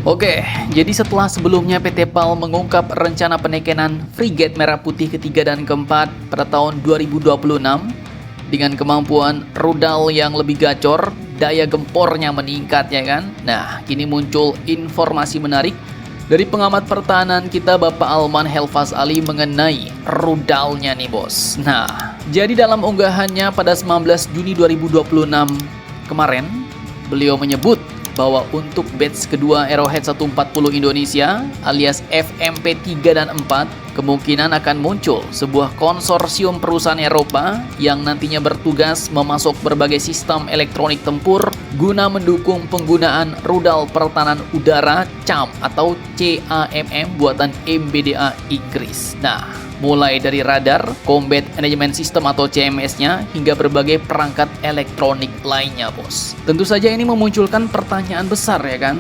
Oke, jadi setelah sebelumnya PT PAL mengungkap rencana penekanan frigate Merah Putih ketiga dan keempat pada tahun 2026 dengan kemampuan rudal yang lebih gacor, daya gempornya meningkat ya kan. Nah, kini muncul informasi menarik dari pengamat pertahanan kita Bapak Alman Helfas Ali mengenai rudalnya nih bos. Nah, jadi dalam unggahannya pada 19 Juni 2026 kemarin, beliau menyebut bahwa untuk batch kedua Arrowhead 140 Indonesia alias FMP 3 dan 4 kemungkinan akan muncul sebuah konsorsium perusahaan Eropa yang nantinya bertugas memasok berbagai sistem elektronik tempur guna mendukung penggunaan rudal pertahanan udara CAM atau CAMM buatan MBDA Inggris. Nah, mulai dari radar, Combat Management System atau CMS-nya, hingga berbagai perangkat elektronik lainnya, bos. Tentu saja ini memunculkan pertanyaan besar ya kan?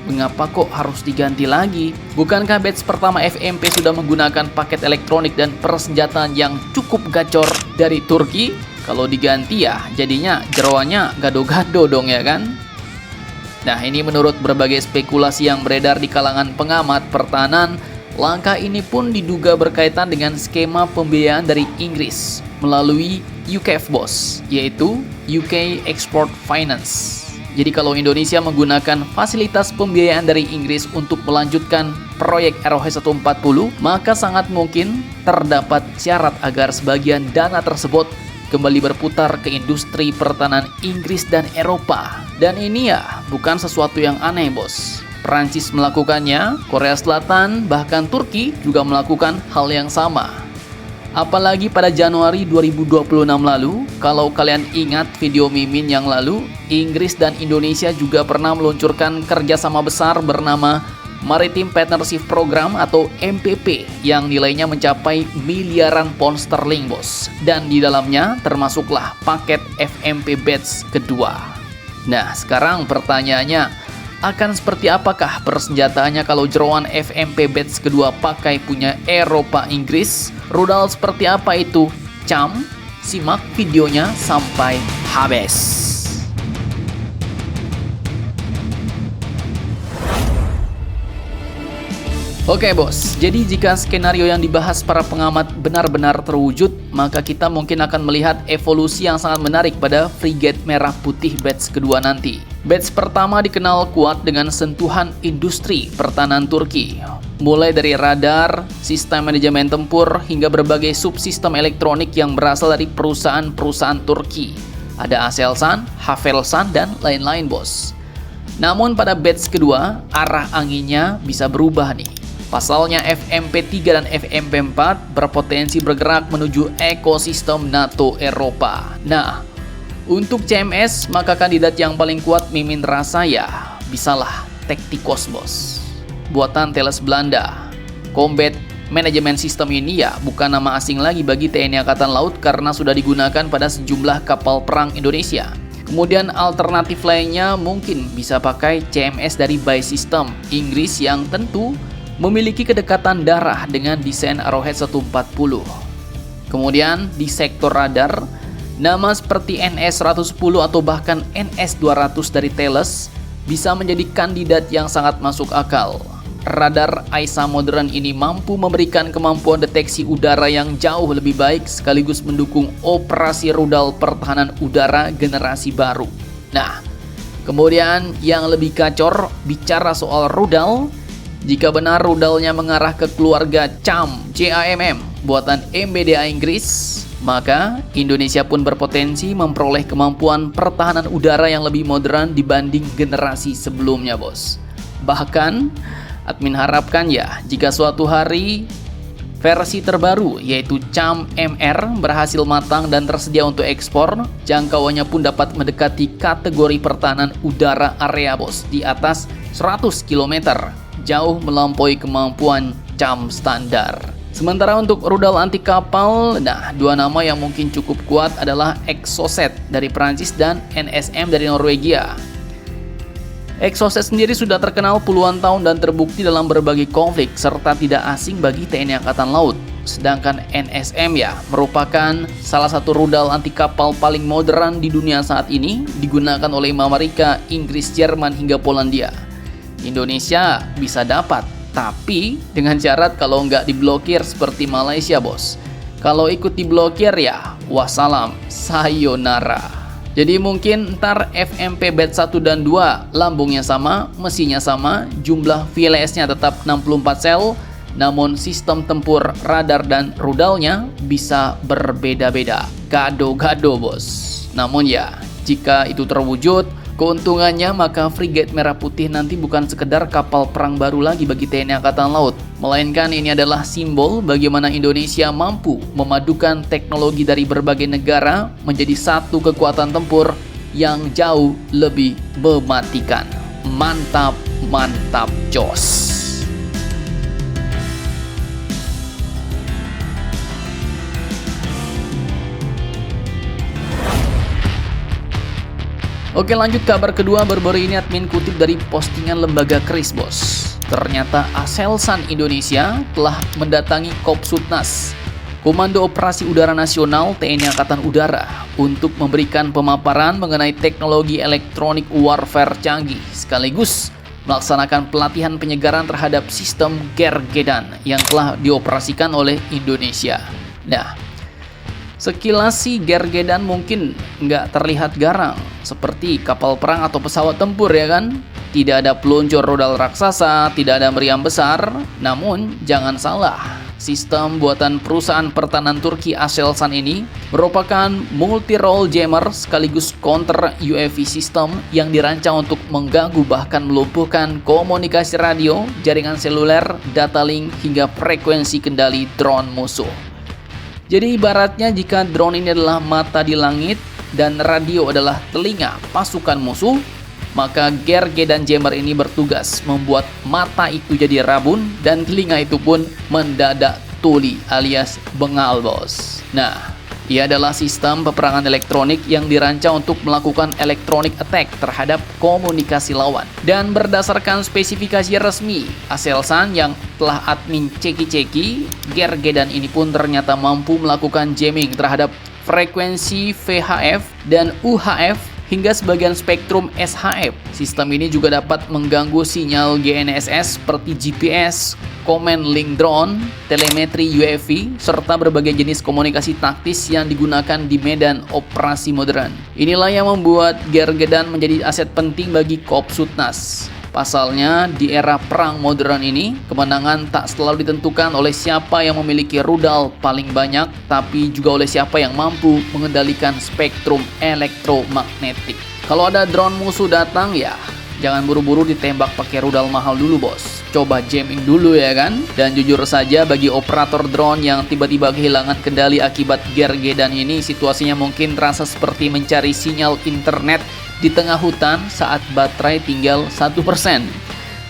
Mengapa kok harus diganti lagi? Bukankah batch pertama FMP sudah menggunakan paket elektronik dan persenjataan yang cukup gacor dari Turki? Kalau diganti ya jadinya jeroannya gado-gado dong ya kan? Nah, ini menurut berbagai spekulasi yang beredar di kalangan pengamat pertahanan, langkah ini pun diduga berkaitan dengan skema pembiayaan dari Inggris melalui UKF bos, yaitu UK Export Finance. Jadi kalau Indonesia menggunakan fasilitas pembiayaan dari Inggris untuk melanjutkan proyek Arrowhead 140, maka sangat mungkin terdapat syarat agar sebagian dana tersebut kembali berputar ke industri pertahanan Inggris dan Eropa. Dan ini ya bukan sesuatu yang aneh bos. Perancis melakukannya, Korea Selatan, bahkan Turki juga melakukan hal yang sama. Apalagi pada Januari 2026 lalu, kalau kalian ingat video Mimin yang lalu, Inggris dan Indonesia juga pernah meluncurkan kerjasama besar bernama Maritime Partnership Program atau MPP yang nilainya mencapai miliaran pound sterling bos. Dan di dalamnya termasuklah paket FMP batch kedua. Nah, sekarang pertanyaannya, akan seperti apakah persenjataannya kalau jeroan FMP batch kedua pakai punya Eropa Inggris? Rudal seperti apa itu? CAM? Simak videonya sampai habis. Oke bos, jadi jika skenario yang dibahas para pengamat benar-benar terwujud, maka kita mungkin akan melihat evolusi yang sangat menarik pada frigate Merah Putih batch kedua nanti. Batch pertama dikenal kuat dengan sentuhan industri pertahanan Turki, mulai dari radar, sistem manajemen tempur, hingga berbagai subsistem elektronik yang berasal dari perusahaan-perusahaan Turki. Ada Aselsan, Havelsan, dan lain-lain bos. Namun pada batch kedua, arah anginnya bisa berubah nih. Pasalnya FMP 3 dan FMP 4 berpotensi bergerak menuju ekosistem NATO Eropa. Nah, untuk CMS, maka kandidat yang paling kuat Mimin rasa ya bisalah Tacticos bos, buatan Thales Belanda. Combat Management System ini ya bukan nama asing lagi bagi TNI Angkatan Laut karena sudah digunakan pada sejumlah kapal perang Indonesia. Kemudian alternatif lainnya mungkin bisa pakai CMS dari Buy System Inggris yang tentu memiliki kedekatan darah dengan desain Arrowhead 140. Kemudian di sektor radar, nama seperti NS-110 atau bahkan NS-200 dari Thales bisa menjadi kandidat yang sangat masuk akal. Radar AISA modern ini mampu memberikan kemampuan deteksi udara yang jauh lebih baik sekaligus mendukung operasi rudal pertahanan udara generasi baru. Nah, kemudian yang lebih gacor bicara soal rudal, jika benar rudalnya mengarah ke keluarga CAMM buatan MBDA Inggris, maka Indonesia pun berpotensi memperoleh kemampuan pertahanan udara yang lebih modern dibanding generasi sebelumnya bos. Bahkan admin harapkan ya jika suatu hari versi terbaru yaitu CAM-MR berhasil matang dan tersedia untuk ekspor, jangkauannya pun dapat mendekati kategori pertahanan udara area bos di atas 100 km, jauh melampaui kemampuan CAM standar. Sementara untuk rudal anti kapal, nah dua nama yang mungkin cukup kuat adalah Exocet dari Prancis dan NSM dari Norwegia. Exocet sendiri sudah terkenal puluhan tahun dan terbukti dalam berbagai konflik serta tidak asing bagi TNI Angkatan Laut. Sedangkan NSM ya merupakan salah satu rudal anti kapal paling modern di dunia saat ini, digunakan oleh Amerika, Inggris, Jerman hingga Polandia. Indonesia bisa dapat, tapi dengan syarat kalau nggak diblokir seperti Malaysia, bos. Kalau ikut diblokir ya wassalam, sayonara. Jadi mungkin ntar FMP Bat 1 dan 2 lambungnya sama, mesinnya sama, jumlah VLS-nya tetap 64 sel, namun sistem tempur, radar, dan rudalnya bisa berbeda-beda. Gado-gado, bos. Namun ya, jika itu terwujud, keuntungannya maka frigate Merah Putih nanti bukan sekedar kapal perang baru lagi bagi TNI Angkatan Laut, melainkan ini adalah simbol bagaimana Indonesia mampu memadukan teknologi dari berbagai negara menjadi satu kekuatan tempur yang jauh lebih mematikan. Mantap, mantap, jos. Oke, lanjut kabar kedua. Baru-baru ini admin kutip dari postingan lembaga KRIS, bos. Ternyata Aselsan Indonesia telah mendatangi Kopsudnas, Komando Operasi Udara Nasional TNI Angkatan Udara, untuk memberikan pemaparan mengenai teknologi elektronik warfare canggih, sekaligus melaksanakan pelatihan penyegaran terhadap sistem Gergedan yang telah dioperasikan oleh Indonesia. Nah, sekilas sih Gergedan mungkin nggak terlihat garang seperti kapal perang atau pesawat tempur, ya kan? Tidak ada peluncur rudal raksasa, tidak ada meriam besar. Namun jangan salah, sistem buatan perusahaan pertahanan Turki Aselsan ini merupakan multi-role jammer sekaligus counter UAV system yang dirancang untuk mengganggu bahkan melumpuhkan komunikasi radio, jaringan seluler, data link, hingga frekuensi kendali drone musuh. Jadi ibaratnya jika drone ini adalah mata di langit dan radio adalah telinga pasukan musuh, maka Gergedan jammer ini bertugas membuat mata itu jadi rabun dan telinga itu pun mendadak tuli alias bengal, bos. Nah, ia adalah sistem peperangan elektronik yang dirancang untuk melakukan electronic attack terhadap komunikasi lawan. Dan berdasarkan spesifikasi resmi Aselsan yang telah admin ceki-ceki, Gergedan ini pun ternyata mampu melakukan jamming terhadap frekuensi VHF dan UHF hingga sebagian spektrum SHF. Sistem ini juga dapat mengganggu sinyal GNSS seperti GPS, command link drone, telemetri UAV, serta berbagai jenis komunikasi taktis yang digunakan di medan operasi modern. Inilah yang membuat Gergedan menjadi aset penting bagi Kopsudnas. Pasalnya, di era perang modern ini, kemenangan tak selalu ditentukan oleh siapa yang memiliki rudal paling banyak, tapi juga oleh siapa yang mampu mengendalikan spektrum elektromagnetik. Kalau ada drone musuh datang, ya jangan buru-buru ditembak pakai rudal mahal dulu, bos. Coba jamming dulu, ya kan? Dan jujur saja, bagi operator drone yang tiba-tiba kehilangan kendali akibat Gergedan ini, situasinya mungkin terasa seperti mencari sinyal internet di tengah hutan saat baterai tinggal 1%.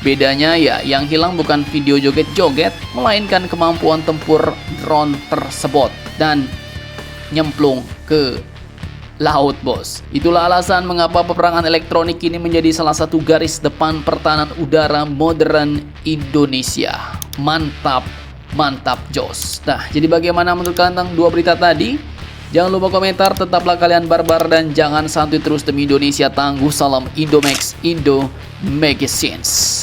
Bedanya ya, yang hilang bukan video joget-joget, melainkan kemampuan tempur drone tersebut dan nyemplung ke laut, bos. Itulah alasan mengapa peperangan elektronik ini menjadi salah satu garis depan pertahanan udara modern Indonesia. Mantap, mantap, jos. Nah, jadi bagaimana menurut kalian tentang dua berita tadi? Jangan lupa komentar, tetaplah kalian barbar, dan jangan santuy terus demi Indonesia tangguh. Salam Indomax, Indo Magazines.